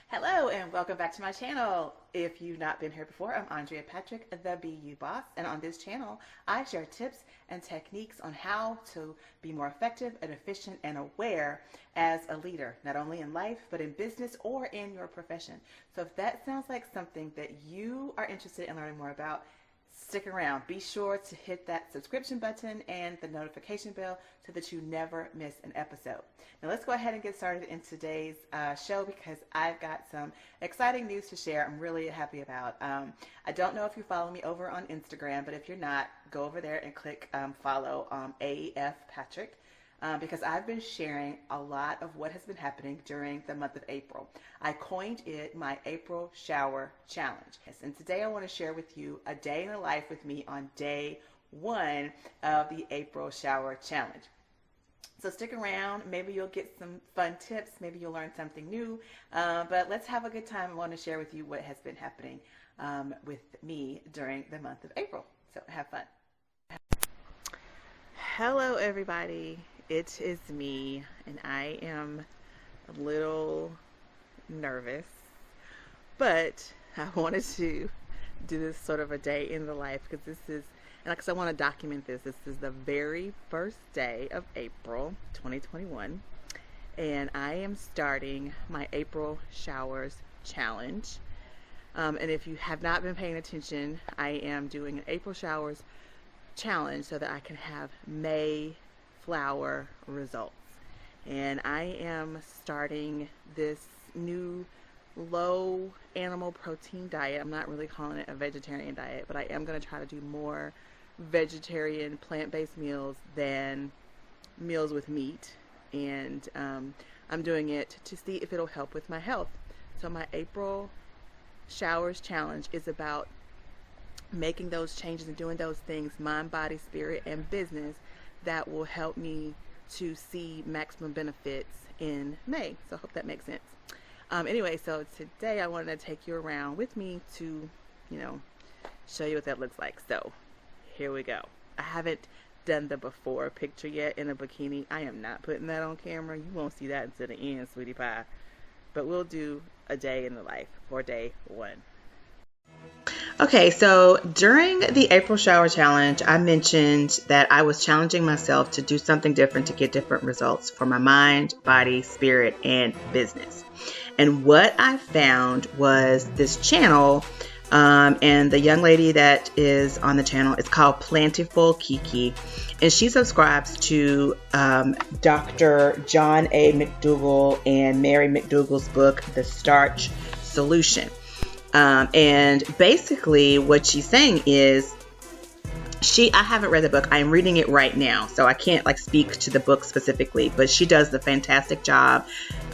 Hello and welcome back to my channel. If you've not been here before, I'm Andrea Patrick, the BU Boss, and on this channel I share tips and techniques on how to be more effective and efficient and aware as a leader, not only in life but in business or in your profession. So if that sounds like something that you are interested in learning more about, stick around. Be sure to hit that subscription button and the notification bell so that you never miss an episode. Now let's go ahead and get started in today's show because I've got some exciting news to share I'm really happy about. I don't know if you follow me over on Instagram, but if you're not, go over there and click follow AF Patrick. Because I've been sharing a lot of what has been happening during the month of April. I coined it my April Shower Challenge. And today I want to share with you a day in the life with me on day one of the April Shower Challenge. So stick around. Maybe you'll get some fun tips. Maybe you'll learn something new. But let's have a good time. I want to share with you what has been happening with me during the month of April. So have fun. Hello, everybody. It is me, and I am a little nervous, but I wanted to do this sort of a day in the life because this is, and because I want to document this. This is the very first day of April 2021, and I am starting my April Showers Challenge. And if you have not been paying attention, I am doing an April Showers Challenge so that I can have May flower results. And I am starting this new low animal protein diet. I'm not really calling it a vegetarian diet, but I am going to try to do more vegetarian plant-based meals than meals with meat. And I'm doing it to see if it'll help with my health. So my April Showers Challenge is about making those changes and doing those things, mind, body, spirit, and business, that will help me to see maximum benefits in May. So I hope that makes sense. Anyway, so today I wanted to take you around with me to, show you what that looks like. So here we go. I haven't done the before picture yet in a bikini. I am not putting that on camera. You won't see that until the end, sweetie pie. But we'll do a day in the life for day one. Okay, so during the April Shower Challenge, I mentioned that I was challenging myself to do something different to get different results for my mind, body, spirit, and business. And what I found was this channel, and the young lady that is on the channel is called Plentiful Kiki, and she subscribes to Dr. John A. McDougall and Mary McDougall's book, The Starch Solution. And basically what she's saying is I haven't read the book. I'm reading it right now, so I can't speak to the book specifically, but she does a fantastic job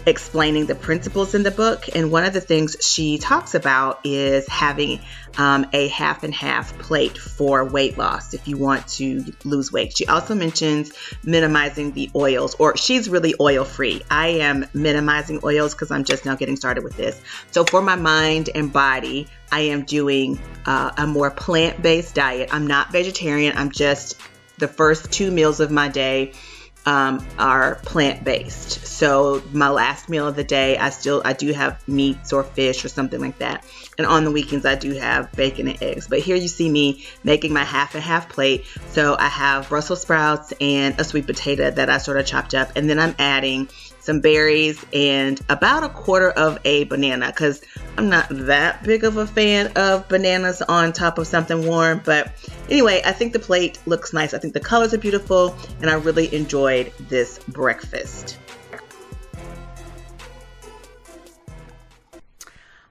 explaining the principles in the book. And one of the things she talks about is having a half and half plate for weight loss if you want to lose weight. She also mentions minimizing the oils, or she's really oil free. I am minimizing oils because I'm just now getting started with this. So for my mind and body, I am doing a more plant-based diet. I'm not vegetarian. I'm just, the first 2 meals of my day are plant-based. So my last meal of the day, I do have meats or fish or something like that. And on the weekends, I do have bacon and eggs. But here you see me making my half and half plate. So I have Brussels sprouts and a sweet potato that I sort of chopped up. And then I'm adding some berries and about 1/4 of a banana, because I'm not that big of a fan of bananas on top of something warm. But anyway, I think the plate looks nice. I think the colors are beautiful, and I really enjoyed this breakfast.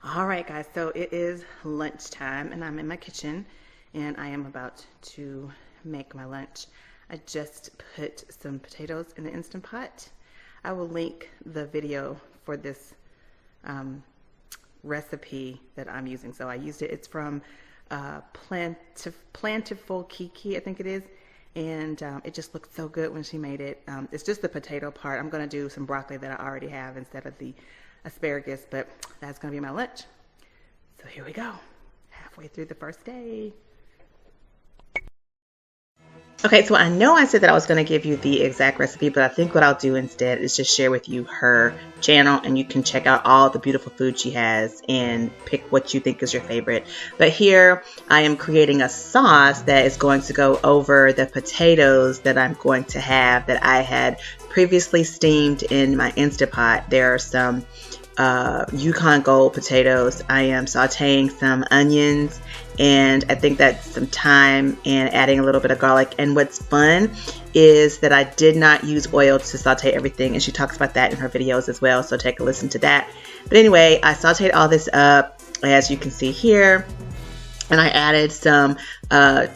All right, guys, so it is lunchtime, and I'm in my kitchen, and I am about to make my lunch. I just put some potatoes in the Instant Pot. I will link the video for this recipe that I'm using. So I used it. It's from Plentiful Kiki, I think it is. And it just looked so good when she made it. It's just the potato part. I'm going to do some broccoli that I already have instead of the asparagus, but that's going to be my lunch. So here we go. Halfway through the first day. Okay, so I know I said that I was going to give you the exact recipe, but I think what I'll do instead is just share with you her channel, and you can check out all the beautiful food she has and pick what you think is your favorite. But here I am creating a sauce that is going to go over the potatoes that I'm going to have that I had previously steamed in my Instapot. There are some Yukon Gold potatoes. I am sauteing some onions, and I think that's some thyme and adding a little bit of garlic. And what's fun is that I did not use oil to saute everything, and she talks about that in her videos as well, so take a listen to that. But anyway, I sauteed all this up, as you can see here, and I added some I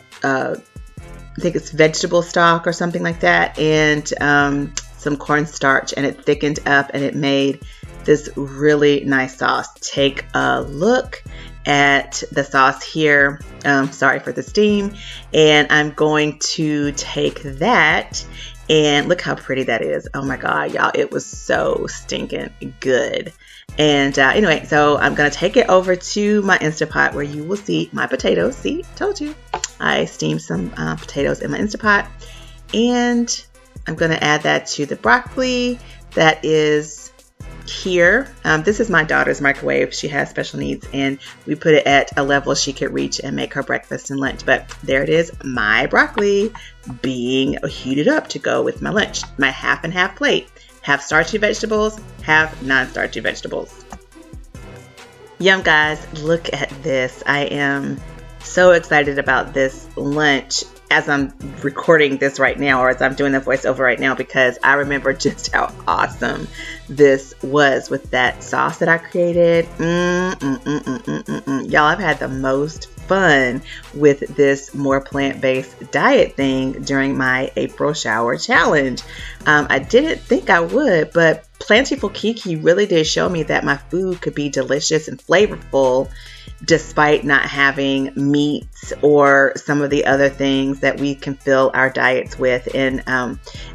think it's vegetable stock or something like that, and some cornstarch, and it thickened up and it made this really nice sauce. Take a look at the sauce here. Sorry for the steam. And I'm going to take that, and look how pretty that is. Oh my God, y'all, it was so stinking good. And anyway, so I'm going to take it over to my Instapot where you will see my potatoes. See, told you. I steamed some potatoes in my Instapot, and I'm going to add that to the broccoli that is here. This is my daughter's microwave. She has special needs, and we put it at a level she could reach and make her breakfast and lunch. But there it is, my broccoli being heated up to go with my lunch. My half and half plate. Half starchy vegetables, half non-starchy vegetables. Yum, guys, look at this. I am so excited about this lunch as I'm recording this right now, or as I'm doing the voiceover right now, because I remember just how awesome this was with that sauce that I created. Y'all, I've had the most fun with this more plant-based diet thing during my April shower challenge. I didn't think I would, but Plentiful Kiki really did show me that my food could be delicious and flavorful despite not having meats or some of the other things that we can fill our diets with. And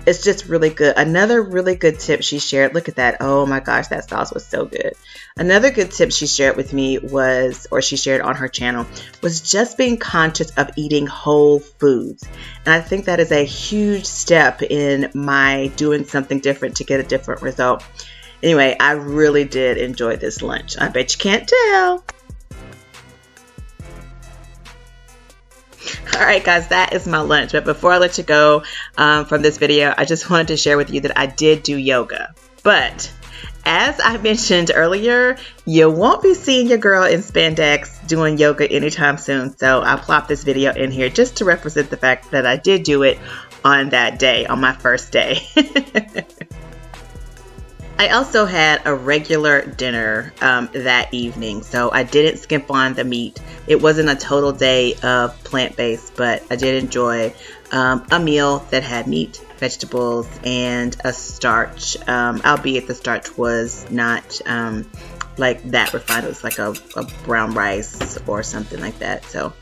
it's just really good. Another really good tip she shared, look at that. Oh my gosh, that sauce was so good. Another good tip she shared with me was, or she shared on her channel, was just being conscious of eating whole foods. And I think that is a huge step in my doing something different to get a different result. Anyway, I really did enjoy this lunch. I bet you can't tell. All right, guys, that is my lunch. But before I let you go from this video, I just wanted to share with you that I did do yoga. But as I mentioned earlier, you won't be seeing your girl in spandex doing yoga anytime soon. So I'll plop this video in here just to represent the fact that I did do it on that day, on my first day. I also had a regular dinner that evening, so I didn't skimp on the meat. It wasn't a total day of plant-based, but I did enjoy a meal that had meat, vegetables, and a starch, albeit the starch was not like that refined. It was like a brown rice or something like that. So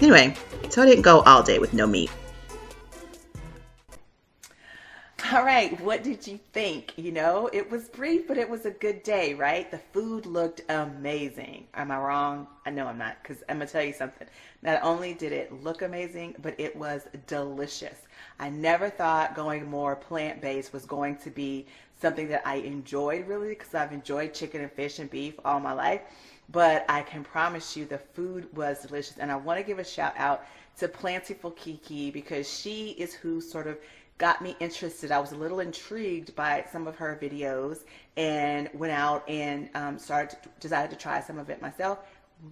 anyway, so I didn't go all day with no meat. All right, what did you think? You know, it was brief, but it was a good day, right? The food looked amazing. Am I wrong? I know I'm not, because I'm going to tell you something. Not only did it look amazing, but it was delicious. I never thought going more plant-based was going to be something that I enjoyed, really, because I've enjoyed chicken and fish and beef all my life. But I can promise you the food was delicious. And I want to give a shout out to Plentiful Kiki, because she is who sort of got me interested. I was a little intrigued by some of her videos and went out and decided to try some of it myself.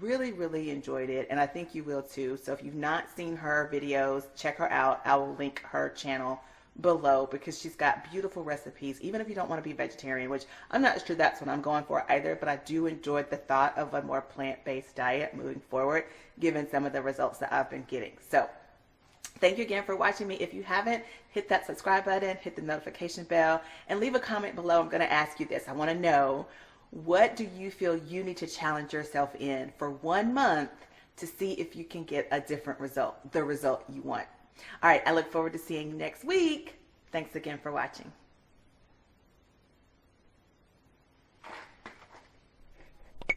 Really, really enjoyed it, and I think you will too. So if you've not seen her videos, check her out. I will link her channel below, because she's got beautiful recipes, even if you don't want to be vegetarian, which I'm not sure that's what I'm going for either, but I do enjoy the thought of a more plant-based diet moving forward, given some of the results that I've been getting. So thank you again for watching me. If you haven't, hit that subscribe button, hit the notification bell, and leave a comment below. I'm going to ask you this. I want to know, what do you feel you need to challenge yourself in for 1 month to see if you can get a different result, the result you want? All right, I look forward to seeing you next week. Thanks again for watching.